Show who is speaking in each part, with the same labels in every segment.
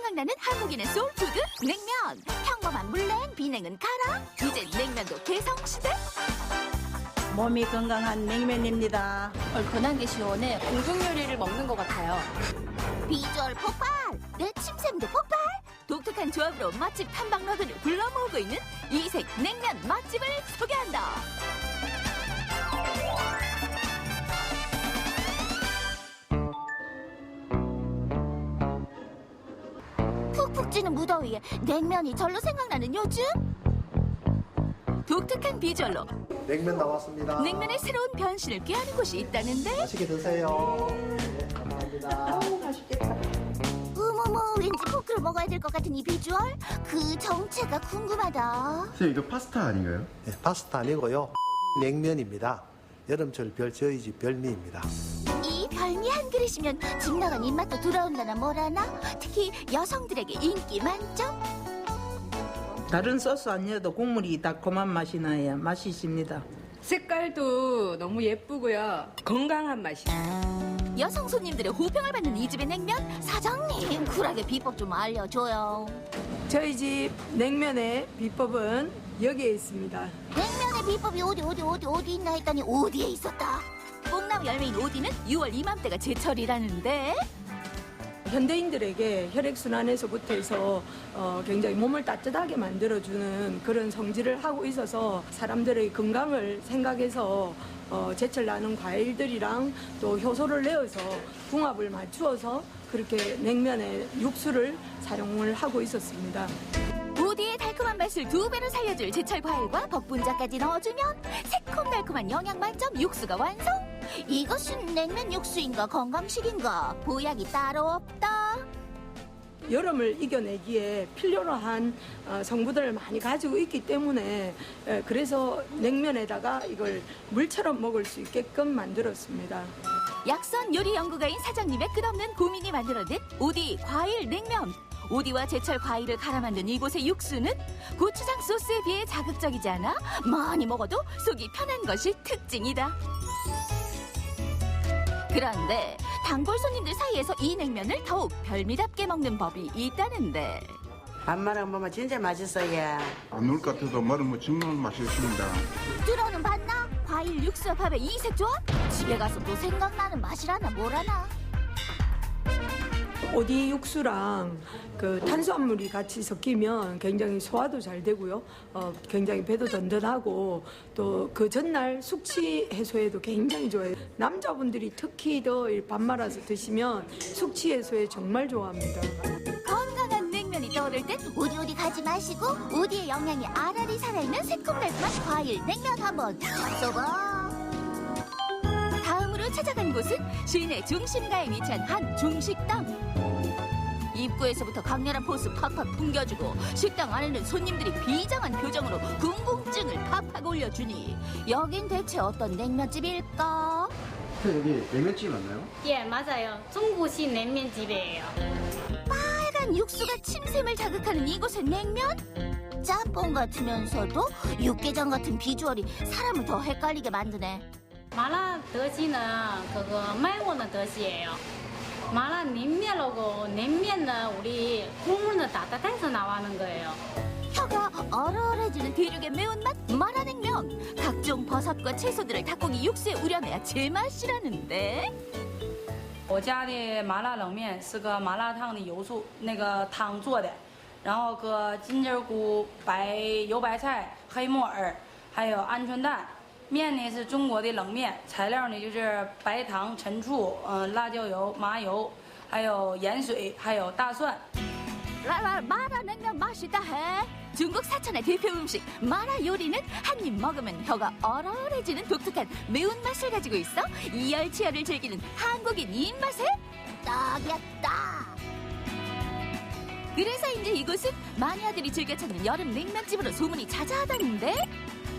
Speaker 1: 생각나는 한국인의 소울푸드 냉면. 평범한 물냉, 비냉은 가라. 이제 냉면도 개성시대.
Speaker 2: 몸이 건강한 냉면입니다.
Speaker 3: 얼큰한 게 시원해 공중 요리를 먹는 것 같아요.
Speaker 1: 비주얼 폭발, 내 침샘도 폭발. 독특한 조합으로 맛집 탐방러들을 불러 모으고 있는 이색 냉면 맛집을 소개한다. 푹푹 찌는 무더위에 냉면이 절로 생각나는 요즘. 독특한 비주얼로
Speaker 4: 냉면 나왔습니다.
Speaker 1: 냉면의 새로운 변신을 꾀하는 곳이 있다는데.
Speaker 4: 맛있게 드세요. 네, 감사합니다.
Speaker 2: 맛있겠다.
Speaker 1: 어머머, 왠지 포크를 먹어야 될 것 같은 이 비주얼. 그 정체가 궁금하다.
Speaker 5: 선생님, 이거 파스타 아닌가요?
Speaker 4: 네, 파스타 아니고요. 냉면입니다. 여름철 저희 집 별미입니다.
Speaker 1: 이 별미 한 그릇이면 집 나간 입맛도 돌아온다나 뭐라나. 특히 여성들에게 인기 만점.
Speaker 2: 다른 소스 안 넣어도 국물이 달콤한 맛이 나야 맛있습니다.
Speaker 3: 색깔도 너무 예쁘고요. 건강한 맛이에요.
Speaker 1: 여성 손님들의 호평을 받는 이 집의 냉면. 사장님, 쿨하게 비법 좀 알려줘요.
Speaker 6: 저희 집 냉면의 비법은 여기에 있습니다.
Speaker 1: 냉면의 비법이 어디 있나 했더니 어디에 있었다. 뽕나무 열매인 오디는 6월 이맘때가 제철이라는데.
Speaker 6: 현대인들에게 혈액순환에서부터 해서 굉장히 몸을 따뜻하게 만들어주는 그런 성질을 하고 있어서 사람들의 건강을 생각해서 제철 나는 과일들이랑 또 효소를 내어서 궁합을 맞추어서 그렇게 냉면에 육수를 사용을 하고 있었습니다.
Speaker 1: 오디의 달콤한 맛을 2배로 살려줄 제철 과일과 복분자까지 넣어주면 새콤달콤한 영양 만점 육수가 완성. 이것은 냉면 육수인가 건강식인가 보약이 따로 없다.
Speaker 6: 여름을 이겨내기에 필요로 한 성분들을 많이 가지고 있기 때문에 그래서 냉면에다가 이걸 물처럼 먹을 수 있게끔 만들었습니다.
Speaker 1: 약선 요리 연구가인 사장님의 끝없는 고민이 만들어낸 오디 과일 냉면. 오디와 제철 과일을 갈아 만든 이곳의 육수는 고추장 소스에 비해 자극적이지 않아 많이 먹어도 속이 편한 것이 특징이다. 그런데 단골 손님들 사이에서 이 냉면을 더욱 별미답게 먹는 법이 있다는데.
Speaker 2: 밥 말아 먹으면 진짜 맛있어요.
Speaker 7: 안 넣을 것 같아도 말은 정말 맛있습니다.
Speaker 1: 들어는 봤나? 과일 육수와 밥의 이색 조합? 집에 가서 또 생각나는 맛이라나 뭐라나.
Speaker 6: 오디 육수랑 그 탄수화물이 같이 섞이면 굉장히 소화도 잘 되고요. 굉장히 배도 든든하고 또 그 전날 숙취 해소에도 굉장히 좋아요. 남자분들이 특히 더 밥 말아서 드시면 숙취 해소에 정말 좋아합니다.
Speaker 1: 건강한 냉면이 떠오를 땐 오디 가지 마시고 오디의 영양이 알알이 살아있는 새콤달콤한 과일 냉면 한번 잡숴봐. 다음으로 찾아간 곳은 시내 중심가에 위치한 한 중식당. 입구에서부터 강렬한 포스 팍팍 풍겨주고 식당 안에는 손님들이 비장한 표정으로 궁금증을 팍팍 올려주니 여긴 대체 어떤 냉면집일까?
Speaker 5: 선생님, 여기 냉면집 맞나요?
Speaker 8: 예, 맞아요. 중국식 냉면집이에요.
Speaker 1: 빨간 육수가 침샘을 자극하는 이곳의 냉면? 짬뽕 같으면서도 육개장 같은 비주얼이 사람을 더 헷갈리게 만드네.
Speaker 8: 마라 더시는 그거 매운 더시예요. 마라 냉면하고 냉면은 우리 국물은 따뜻해서 나오는 거예요.
Speaker 1: 혀가 얼얼해지는 대륙의 매운맛 마라냉면. 각종 버섯과 채소들을 닭고기 육수에 우려내야 제맛이라는데.
Speaker 9: 我家的麻辣冷面是个麻辣烫的油素那个汤做的，然后搁金针菇、油白菜、黑木耳，还有鹌鹑蛋。面呢是中国的冷面，材料呢就是白糖、陈醋、辣椒油、麻油，还有盐水，还有大蒜。
Speaker 1: 마라냉면 맛있다 해. 중국 사천의 대표 음식 마라 요리는 한 입 먹으면 혀가 얼얼해지는 독특한 매운맛을 가지고 있어 이열치열을 즐기는 한국인 입맛에 딱이야 딱. 그래서인지 이곳은 마니아들이 즐겨 찾는 여름 냉면집으로 소문이 자자하다는데.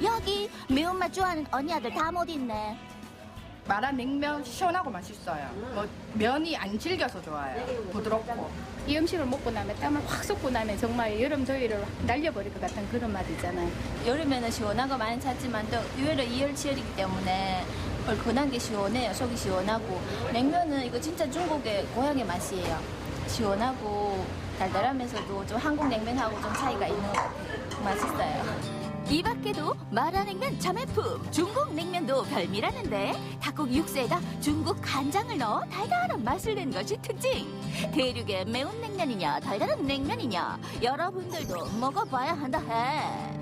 Speaker 1: 여기 매운맛 좋아하는 언니 아들 다 못 있네.
Speaker 3: 마라 냉면 시원하고 맛있어요. 면이 안 질겨서 좋아요. 부드럽고.
Speaker 8: 이 음식을 먹고 나면 땀을 확 쏟고 나면 정말 여름 더위를 날려버릴 것 같은 그런 맛이잖아요.
Speaker 3: 여름에는 시원한 거 많이 찾지만 또 의외로 이열치열이기 때문에 얼큰한 게 시원해요. 속이 시원하고. 냉면은 이거 진짜 중국의 고향의 맛이에요. 시원하고
Speaker 1: 달달하면서도 좀 한국 냉면하고 좀 차이가 있는 것 같아요. 맛있어요. 이 밖에도 마라냉면 자매품 중국 냉면도 별미라는데 닭고기 육수에다 중국 간장을 넣어 달달한 맛을 낸 것이 특징. 대륙의 매운 냉면이냐 달달한 냉면이냐 여러분들도 먹어봐야 한다 해.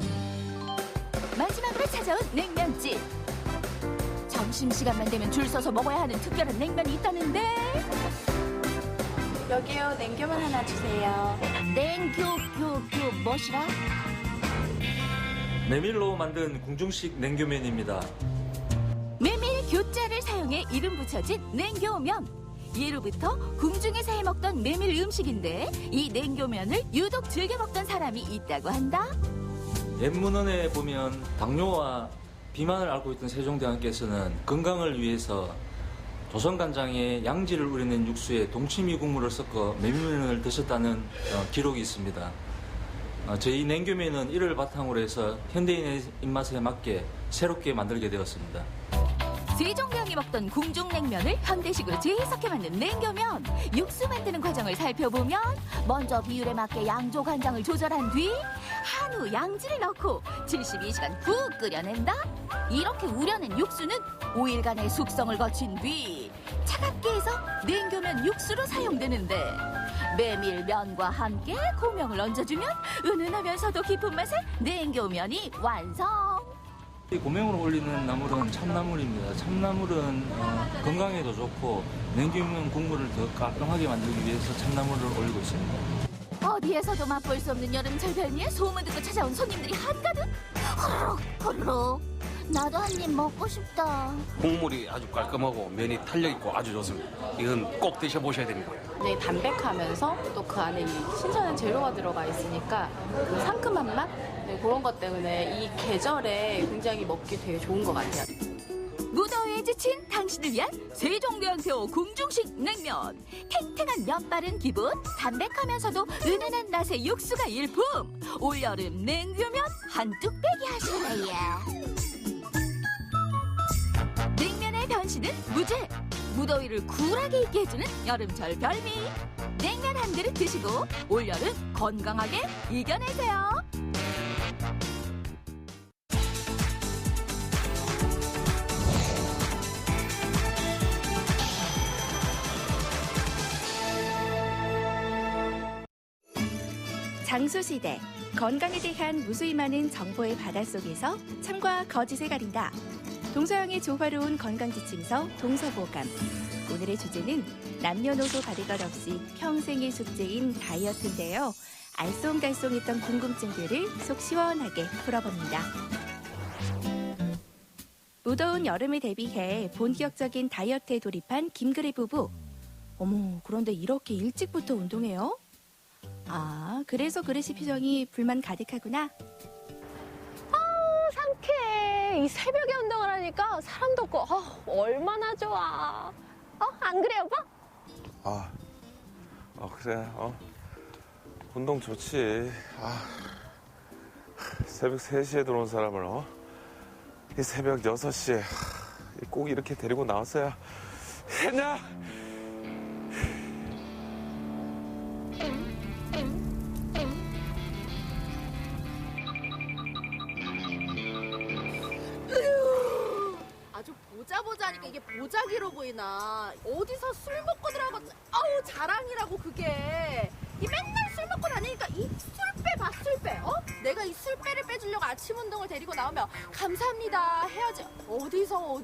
Speaker 1: 마지막으로 찾아온 냉면집. 점심시간만 되면 줄 서서 먹어야 하는 특별한 냉면이 있다는데.
Speaker 10: 여기요, 냉겨만 하나 주세요.
Speaker 1: 냉교교교 뭐시라?
Speaker 11: 메밀로 만든 궁중식 냉교면입니다.
Speaker 1: 메밀 교자를 사용해 이름 붙여진 냉교면. 예로부터 궁중에서 해먹던 메밀 음식인데 이 냉교면을 유독 즐겨 먹던 사람이 있다고 한다.
Speaker 11: 옛문헌에 보면 당뇨와 비만을 앓고 있던 세종대왕께서는 건강을 위해서 조선간장에 양지를 우려낸 육수에 동치미 국물을 섞어 메밀면을 드셨다는 기록이 있습니다. 저희 냉교면은 이를 바탕으로 해서 현대인의 입맛에 맞게 새롭게 만들게 되었습니다.
Speaker 1: 세종대왕이 먹던 궁중냉면을 현대식으로 재해석해 만든 냉교면. 육수 만드는 과정을 살펴보면 먼저 비율에 맞게 양조 간장을 조절한 뒤 한우 양지를 넣고 72시간 푹 끓여낸다. 이렇게 우려낸 육수는 5일간의 숙성을 거친 뒤 차갑게 해서 냉교면 육수로 사용되는데 메밀면과 함께 고명을 얹어주면 은은하면서도 깊은 맛의 냉교면이 완성.
Speaker 11: 이 고명으로 올리는 나물은 참나물입니다. 참나물은 건강에도 좋고 냉기면 국물을 더 깔끔하게 만들기 위해서 참나물을 올리고 있습니다.
Speaker 1: 어디에서도 맛볼 수 없는 여름철 별미에 소문 듣고 찾아온 손님들이 한가득. 호로록 호로록. 나도 한 입 먹고 싶다.
Speaker 12: 국물이 아주 깔끔하고 면이 탄력 있고 아주 좋습니다. 이건 꼭 드셔보셔야 됩니다.
Speaker 10: 네, 담백하면서 또 그 안에 이 신선한 재료가 들어가 있으니까 그 상큼한 맛? 네, 그런 것 때문에 이 계절에 굉장히 먹기 되게 좋은 것 같아요.
Speaker 1: 무더위에 지친 당신을 위한 세종대왕표 궁중식 냉면. 탱탱한 면발은 기본, 담백하면서도 은은한 맛의 육수가 일품. 올여름 냉교면 한 뚝배기 하실래요? 냉면의 변신은 무제. 무더위를 쿨하게 있게 해주는 여름철 별미. 냉면 한 그릇 드시고 올여름 건강하게 이겨내세요.
Speaker 13: 장수시대, 건강에 대한 무수히 많은 정보의 바닷속에서 참과 거짓을 가린다. 동서양의 조화로운 건강지침서 동서보감. 오늘의 주제는 남녀노소 가릴 것 없이 평생의 숙제인 다이어트인데요. 알쏭달쏭했던 궁금증들을 속 시원하게 풀어봅니다. 무더운 여름을 대비해 본격적인 다이어트에 돌입한 김그래 부부. 어머, 그런데 이렇게 일찍부터 운동해요? 아, 그래서 그릇이 표정이 불만 가득하구나.
Speaker 14: 아우, 상쾌해. 이 새벽에 운동을 하니까 사람도 없고 얼마나 좋아. 안 그래, 오빠?
Speaker 15: 그래. 운동 좋지. 새벽 3시에 들어온 사람을 이 새벽 6시에 꼭 이렇게 데리고 나왔어야 했냐?
Speaker 16: 아주 보자 하니까 이게 보자기로 보이나. 어디서 술 먹고 들어가고 아우 자랑이라고 그게. 이 맨날 술 먹고 다니니까 이 술빼 봐 술빼. 내가 이 술빼를 빼주려고 아침 운동을 데리고 나오면 감사합니다 해야지. 어디서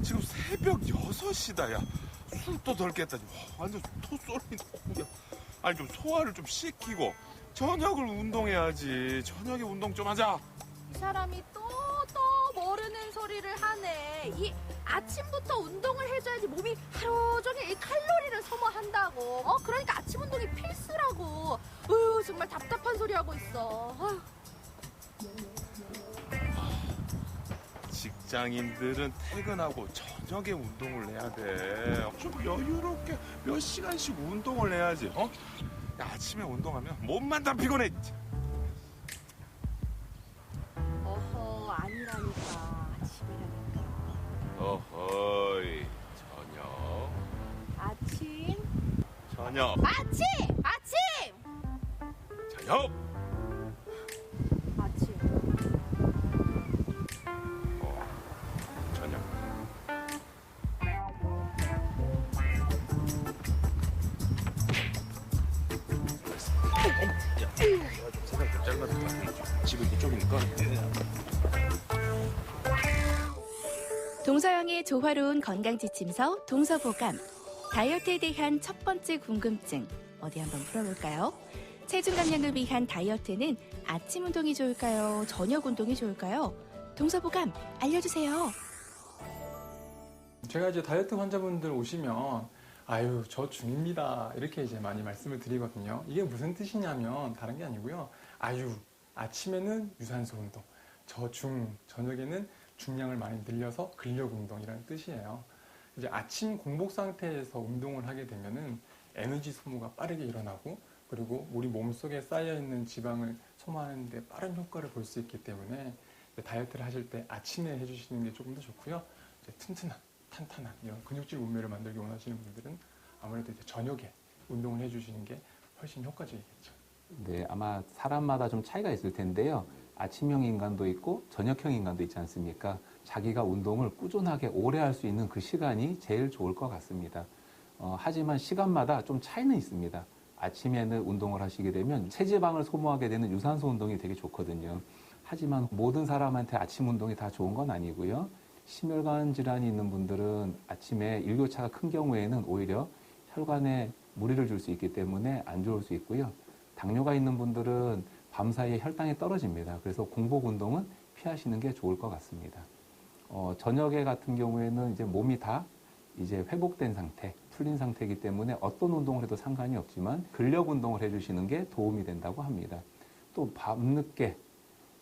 Speaker 15: 지금 새벽 6시다, 야. 술도 덜 깼다. 완전 토쏠이. 아니, 좀 소화를 좀 시키고 저녁을 운동해야지. 저녁에 운동 좀 하자.
Speaker 16: 이 사람이 또 모르는 소리를 하네. 이 아침부터 운동을 해줘야지 몸이 하루 종일 이 칼로리를 소모한다고. 그러니까 아침 운동이 필수라고. 정말 답답한 소리 하고 있어.
Speaker 15: 직장인들은 퇴근하고 저녁에 운동을 해야 돼. 좀 여유롭게 몇 시간씩 운동을 해야지. 야, 아침에 운동하면 몸만 다 피곤해.
Speaker 16: 아니라니까. 아침이라니까.
Speaker 15: 어허이, 저녁.
Speaker 16: 아침?
Speaker 15: 저녁. 저녁.
Speaker 16: 아침! 아침!
Speaker 15: 저녁.
Speaker 16: 아침.
Speaker 15: 저녁. 세상 좀 짧아졌다. 집은 이쪽이니까.
Speaker 13: 동서양의 조화로운 건강지침서 동서보감. 다이어트에 대한 첫 번째 궁금증 어디 한번 풀어볼까요? 체중 감량을 위한 다이어트는 아침 운동이 좋을까요? 저녁 운동이 좋을까요? 동서보감 알려주세요.
Speaker 17: 제가 이제 다이어트 환자분들 오시면 아유 저 중입니다 이렇게 이제 많이 말씀을 드리거든요. 이게 무슨 뜻이냐면 다른 게 아니고요. 아유 아침에는 유산소 운동, 저녁에는 중량을 많이 늘려서 근력 운동이라는 뜻이에요. 이제 아침 공복 상태에서 운동을 하게 되면은 에너지 소모가 빠르게 일어나고 그리고 우리 몸속에 쌓여 있는 지방을 소모하는 데 빠른 효과를 볼 수 있기 때문에 다이어트를 하실 때 아침에 해주시는 게 조금 더 좋고요. 이제 튼튼한 탄탄한 이런 근육질 몸매를 만들기 원하시는 분들은 아무래도 이제 저녁에 운동을 해주시는 게 훨씬 효과적이겠죠.
Speaker 18: 네, 아마 사람마다 좀 차이가 있을 텐데요. 아침형 인간도 있고 저녁형 인간도 있지 않습니까? 자기가 운동을 꾸준하게 오래 할 수 있는 그 시간이 제일 좋을 것 같습니다. 하지만 시간마다 좀 차이는 있습니다. 아침에는 운동을 하시게 되면 체지방을 소모하게 되는 유산소 운동이 되게 좋거든요. 하지만 모든 사람한테 아침 운동이 다 좋은 건 아니고요. 심혈관 질환이 있는 분들은 아침에 일교차가 큰 경우에는 오히려 혈관에 무리를 줄 수 있기 때문에 안 좋을 수 있고요. 당뇨가 있는 분들은 밤사이에 혈당이 떨어집니다. 그래서 공복 운동은 피하시는 게 좋을 것 같습니다. 저녁에 같은 경우에는 이제 몸이 다 이제 회복된 상태, 풀린 상태이기 때문에 어떤 운동을 해도 상관이 없지만 근력 운동을 해주시는 게 도움이 된다고 합니다. 또 밤늦게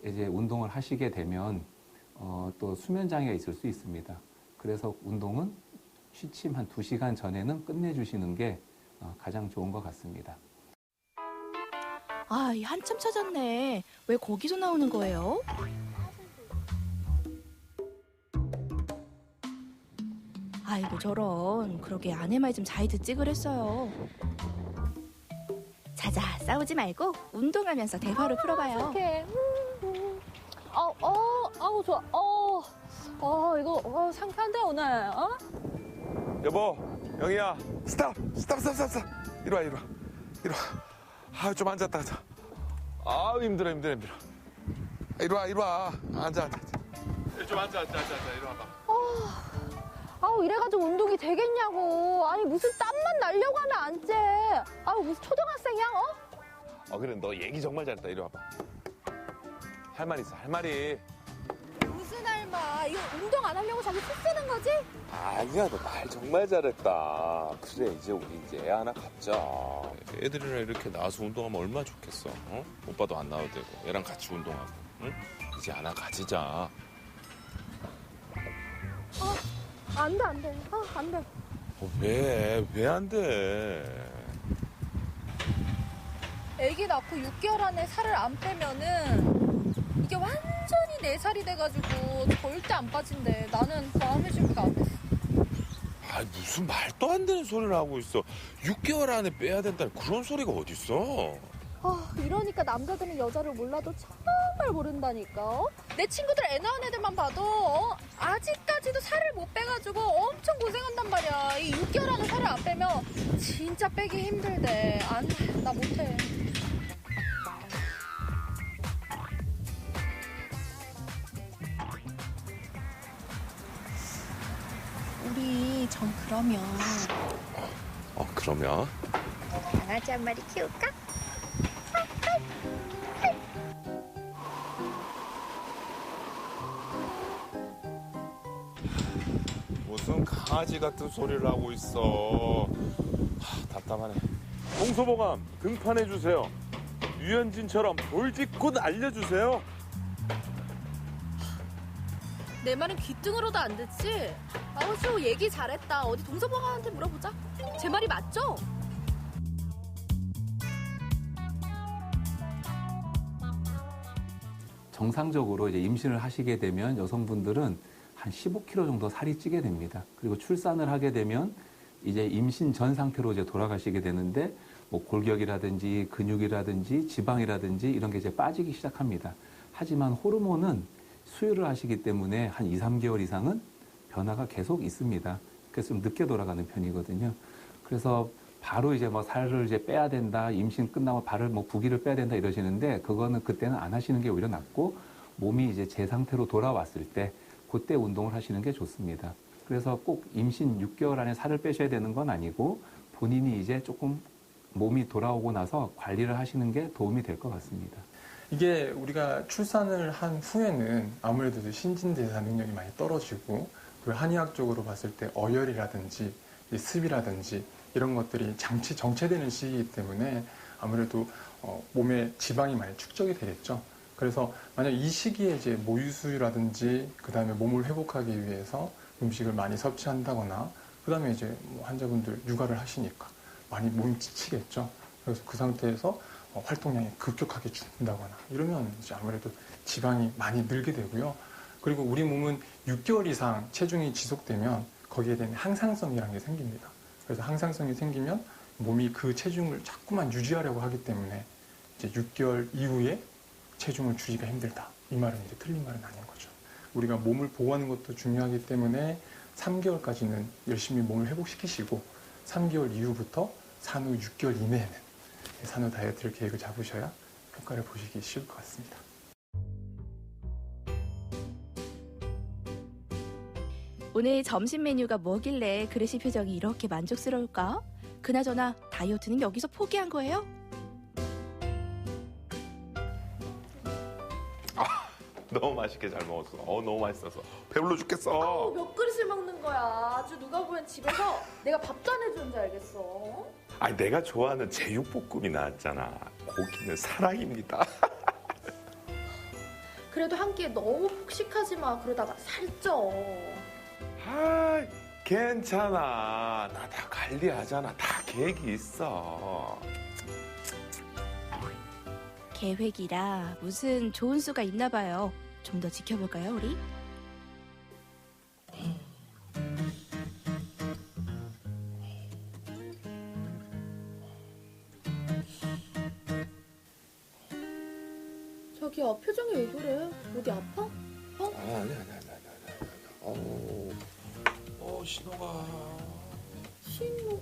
Speaker 18: 이제 운동을 하시게 되면 또 수면 장애가 있을 수 있습니다. 그래서 운동은 취침 한 2시간 전에는 끝내주시는 게 가장 좋은 것 같습니다.
Speaker 13: 아, 한참 찾았네. 왜 거기서 나오는 거예요? 아이고 저런. 그러게 아내 말 좀 잘 듣지 그랬어요. 자자, 싸우지 말고 운동하면서 대화로 풀어봐요.
Speaker 14: 어떡해. 아우 좋아. 이거 상쾌한데 오늘.
Speaker 15: 여보, 영희야, 스탑. 이리 와. 아, 좀 앉았다 가자. 아, 힘들어. 이리 와. 앉아. 좀 앉아. 이리 와봐.
Speaker 14: 아우 이래가지고 운동이 되겠냐고. 아니 무슨 땀만 날려고 하면 안 돼. 아우 무슨 초등학생이야?
Speaker 15: 그래, 너 얘기 정말 잘했다. 이리 와봐. 할 말 있어, 할 말이.
Speaker 14: 무슨 할마? 이거 운동 안 하려고 자기 sức 쓰는 거지?
Speaker 15: 아니야, 너 말 정말 잘했다. 그래, 이제 우리 애 하나 갖자. 애들이랑 이렇게 나와서 운동하면 얼마나 좋겠어. 오빠도 안 나와도 되고, 애랑 같이 운동하고. 응? 이제 하나 가지자.
Speaker 14: 안 돼. 안 돼.
Speaker 15: 왜 안 돼?
Speaker 14: 아기 낳고 6개월 안에 살을 안 빼면은 이게 완전히 내 살이 돼가지고 절대 안 빠진대. 나는 마음의 준비가 안 됐어.
Speaker 15: 무슨 말도 안 되는 소리를 하고 있어. 6개월 안에 빼야 된다는 그런 소리가 어딨어.
Speaker 14: 이러니까 남자들은 여자를 몰라도 정말 모른다니까. 내 친구들 애 낳은 애들만 봐도 아직까지도 살을 못 빼가지고 엄청 고생한단 말이야. 이 6개월 안에 살을 안 빼면 진짜 빼기 힘들대. 안 돼, 나 못해.
Speaker 1: 우리 전 그러면
Speaker 15: 그러면?
Speaker 1: 강아지 한 마리 키울까?
Speaker 15: 무슨 강아지 같은 소리를 하고 있어. 답답하네. 동서보감 등판해주세요. 유현진처럼 돌직구 알려주세요.
Speaker 16: 내 말은 귀등으로도 안 듣지? 저 얘기 잘했다. 어디 동서보감한테 물어보자. 제 말이 맞죠?
Speaker 18: 정상적으로 이제 임신을 하시게 되면 여성분들은 한 15kg 정도 살이 찌게 됩니다. 그리고 출산을 하게 되면 이제 임신 전 상태로 이제 돌아가시게 되는데 뭐 골격이라든지 근육이라든지 지방이라든지 이런 게 이제 빠지기 시작합니다. 하지만 호르몬은 수유를 하시기 때문에 한 2, 3개월 이상은 변화가 계속 있습니다. 그래서 좀 늦게 돌아가는 편이거든요. 그래서 바로 이제 뭐 살을 이제 빼야 된다, 임신 끝나고 바로 뭐 부기를 빼야 된다 이러시는데 그거는 그때는 안 하시는 게 오히려 낫고 몸이 이제 제 상태로 돌아왔을 때 그때 운동을 하시는 게 좋습니다. 그래서 꼭 임신 6개월 안에 살을 빼셔야 되는 건 아니고 본인이 이제 조금 몸이 돌아오고 나서 관리를 하시는 게 도움이 될 것 같습니다.
Speaker 17: 이게 우리가 출산을 한 후에는 아무래도 신진대사 능력이 많이 떨어지고 그리고 한의학적으로 봤을 때 어혈이라든지 습이라든지 이런 것들이 정체되는 시기이기 때문에 아무래도 몸에 지방이 많이 축적이 되겠죠. 그래서 만약 이 시기에 이제 모유수유라든지 그 다음에 몸을 회복하기 위해서 음식을 많이 섭취한다거나 그 다음에 이제 뭐 환자분들 육아를 하시니까 많이 몸이 지치겠죠. 그래서 그 상태에서 활동량이 급격하게 줄는다거나 이러면 이제 아무래도 지방이 많이 늘게 되고요. 그리고 우리 몸은 6개월 이상 체중이 지속되면 거기에 대한 항상성이라는 게 생깁니다. 그래서 항상성이 생기면 몸이 그 체중을 자꾸만 유지하려고 하기 때문에 이제 6개월 이후에 체중을 줄이기가 힘들다. 이 말은 이제 틀린 말은 아닌 거죠. 우리가 몸을 보호하는 것도 중요하기 때문에 3개월까지는 열심히 몸을 회복시키시고 3개월 이후부터 산후 6개월 이내에는 산후 다이어트를 계획을 잡으셔야 효과를 보시기 쉬울 것 같습니다.
Speaker 13: 오늘 점심 메뉴가 뭐길래 그릇이 표정이 이렇게 만족스러울까? 그나저나 다이어트는 여기서 포기한 거예요?
Speaker 15: 너무 맛있게 잘 먹었어. 너무 맛있어서 배불러 죽겠어.
Speaker 14: 몇 그릇을 먹는 거야. 아주 누가 보면 집에서 내가 밥도 안 해주는 줄 알겠어.
Speaker 15: 아니 내가 좋아하는 제육볶음이 나왔잖아. 고기는 사랑입니다.
Speaker 14: 그래도 한 끼에 너무 폭식하지 마. 그러다가 살쪄.
Speaker 15: 아, 괜찮아. 나 다 관리하잖아. 다 계획이 있어.
Speaker 13: 계획이라 무슨 좋은 수가 있나 봐요. 좀 더 지켜볼까요, 우리?
Speaker 14: 자기야, 표정이 왜 그래? 어디 아파?
Speaker 15: 아니. 신호가.
Speaker 14: 신호?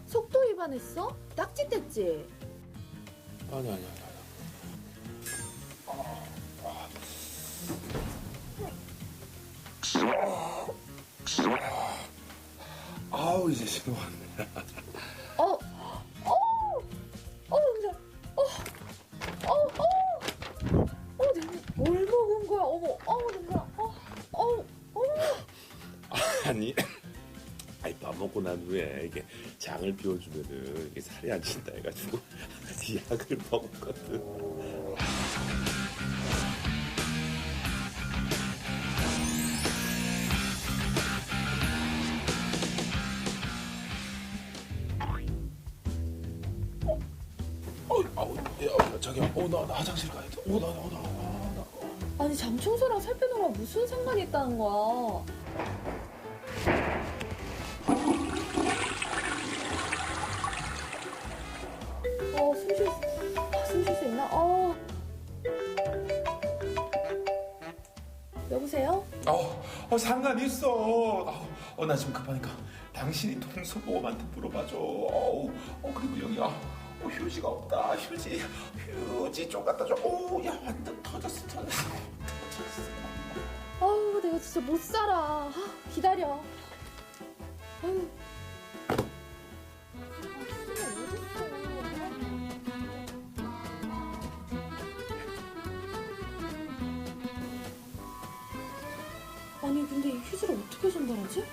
Speaker 14: 속도 위반했어? 딱지 뗐지?
Speaker 15: 아니. 아우 이제 신호가 왔네.
Speaker 14: 냄새. 뭘 먹은 거야? 어머, 냄새.
Speaker 15: 아니 밥 먹고 난 후에 이게 장을 비워주면은 이게 살이 안 찐다 해가지고 약을 먹었거든. 자기야, 나 화장실 가야 돼. 나.
Speaker 14: 아니, 장 청소랑 살 빼는 거랑 무슨 상관이 있다는 거야? 숨 쉴 수 있나? 여보세요?
Speaker 15: 상관 있어. 나 지금 급하니까 당신이 동서보험한테 물어봐줘. 그리고 여기야. 휴지가 없다. 휴지 좀 갖다 줘. 야 완전 터졌어.
Speaker 14: 내가 진짜 못 살아. 기다려. 아니 근데 이 휴지를 어떻게 전달하지?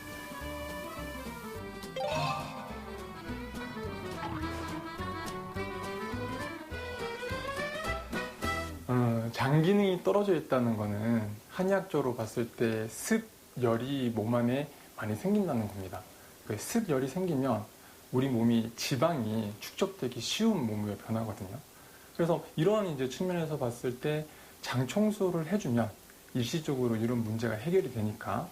Speaker 17: 장 기능이 떨어져 있다는 거는 한의학적으로 봤을 때 습열이 몸 안에 많이 생긴다는 겁니다. 그 습열이 생기면 우리 몸이 지방이 축적되기 쉬운 몸으로 변하거든요. 그래서 이러한 이제 측면에서 봤을 때 장 청소를 해주면 일시적으로 이런 문제가 해결이 되니까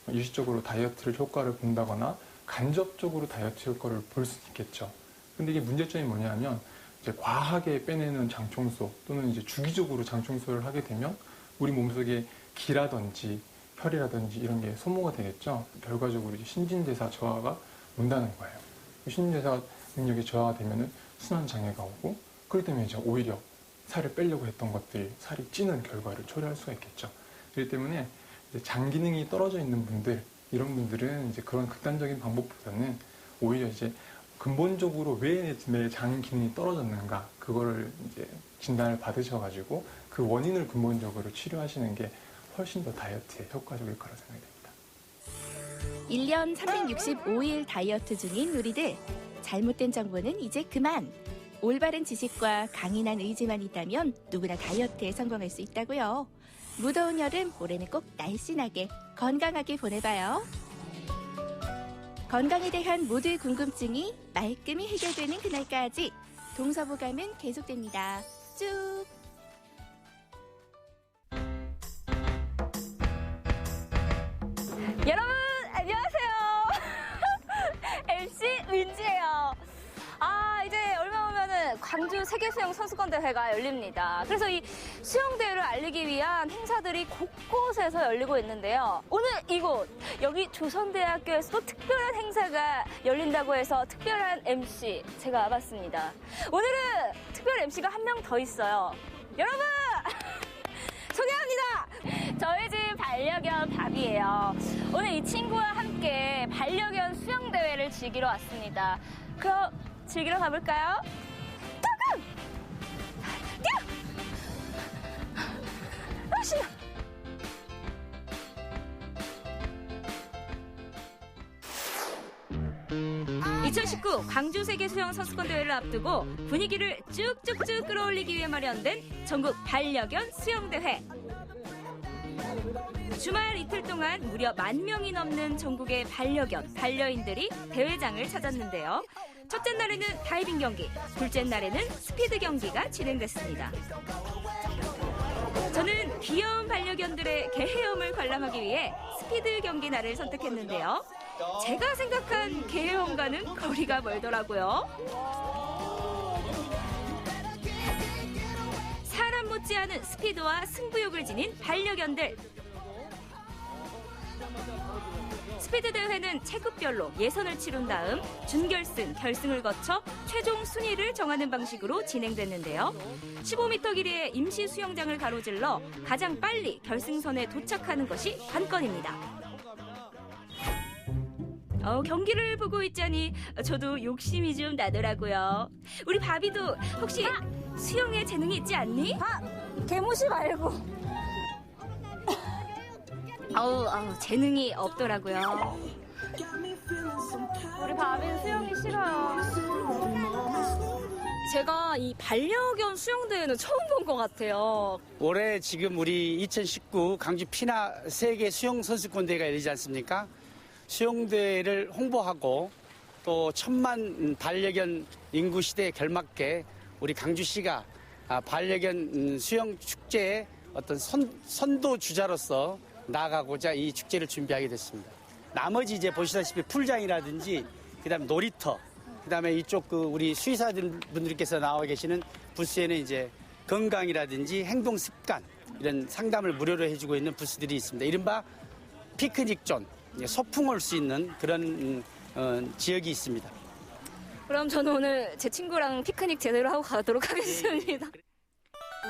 Speaker 17: 일시적으로 다이어트를 효과를 본다거나 간접적으로 다이어트 효과를 볼 수 있겠죠. 근데 이게 문제점이 뭐냐면 이제 과하게 빼내는 장청소 또는 이제 주기적으로 장청소를 하게 되면 우리 몸속에 기라든지 혈이라든지 이런 게 소모가 되겠죠. 결과적으로 이제 신진대사 저하가 온다는 거예요. 신진대사 능력이 저하가 되면은 순환 장애가 오고, 그렇기 때문에 이제 오히려 살을 빼려고 했던 것들이 살이 찌는 결과를 초래할 수가 있겠죠. 그렇기 때문에 이제 장 기능이 떨어져 있는 분들, 이런 분들은 이제 그런 극단적인 방법보다는 오히려 이제 근본적으로 왜 내 장 기능이 떨어졌는가, 그거를 이제 진단을 받으셔가지고 그 원인을 근본적으로 치료하시는 게 훨씬 더 다이어트에 효과적일 거라 생각됩니다.
Speaker 13: 1년 365일 다이어트 중인 우리들. 잘못된 정보는 이제 그만. 올바른 지식과 강인한 의지만 있다면 누구나 다이어트에 성공할 수 있다고요. 무더운 여름, 올해는 꼭 날씬하게, 건강하게 보내봐요. 건강에 대한 모두의 궁금증이 말끔히 해결되는 그날까지 동서보감은 계속됩니다. 쭉!
Speaker 19: 여러분 안녕하세요. MC 은지예요. 이제 얼마 후면은 광주 세계수영 선수권대회가 열립니다. 그래서 이 수영대회를 알리기 위한 행사들이 곳곳에서 열리고 있는데요. 오늘 이곳, 여기 조선대학교에서도 특별한 행사가 열린다고 해서 특별한 MC 제가 와봤습니다. 오늘은 특별 MC가 한 명 더 있어요. 여러분! 소개합니다! 저희 집 반려견 밥이에요. 오늘 이 친구와 함께 반려견 수영대회를 즐기러 왔습니다. 그럼 즐기러 가볼까요? 따끔! 뛰어! 신나! (2019) 광주 세계수영선수권대회를 앞두고 분위기를 쭉쭉쭉 끌어올리기 위해 마련된 전국 반려견 수영대회. 주말 이틀 동안 무려 10,000명이 넘는 전국의 반려견, 반려인들이 대회장을 찾았는데요. 첫째 날에는 다이빙 경기, 둘째 날에는 스피드 경기가 진행됐습니다. 저는 귀여운 반려견들의 개헤엄을 관람하기 위해 스피드 경기 날을 선택했는데요. 제가 생각한 개헤엄과는 거리가 멀더라고요. 사람 못지않은 스피드와 승부욕을 지닌 반려견들. 스피드 대회는 체급별로 예선을 치룬 다음 준결승, 결승을 거쳐 최종 순위를 정하는 방식으로 진행됐는데요. 15m 길이의 임시 수영장을 가로질러 가장 빨리 결승선에 도착하는 것이 관건입니다. 경기를 보고 있자니 저도 욕심이 좀 나더라고요. 우리 바비도 혹시 수영에 재능이 있지 않니? 개무시 말고. 재능이 없더라고요. 우리 바비는 수영이 싫어요. 제가 이 반려견 수영대회는 처음 본 것 같아요.
Speaker 20: 올해 지금 우리 2019 광주 피나 세계 수영 선수권 대회가 열리지 않습니까? 수영대회를 홍보하고 또 1000만 반려견 인구 시대에 걸맞게 우리 광주시가 반려견 수영 축제의 어떤 선도 주자로서 나아가고자 이 축제를 준비하게 됐습니다. 나머지 이제 보시다시피 풀장이라든지 그다음에 놀이터, 그다음에 이쪽 우리 수의사분들께서 나와 계시는 부스에는 이제 건강이라든지 행동 습관 이런 상담을 무료로 해주고 있는 부스들이 있습니다. 이른바 피크닉 존, 소풍 올 수 있는 그런 지역이 있습니다.
Speaker 19: 그럼 저는 오늘 제 친구랑 피크닉 제대로 하고 가도록 하겠습니다.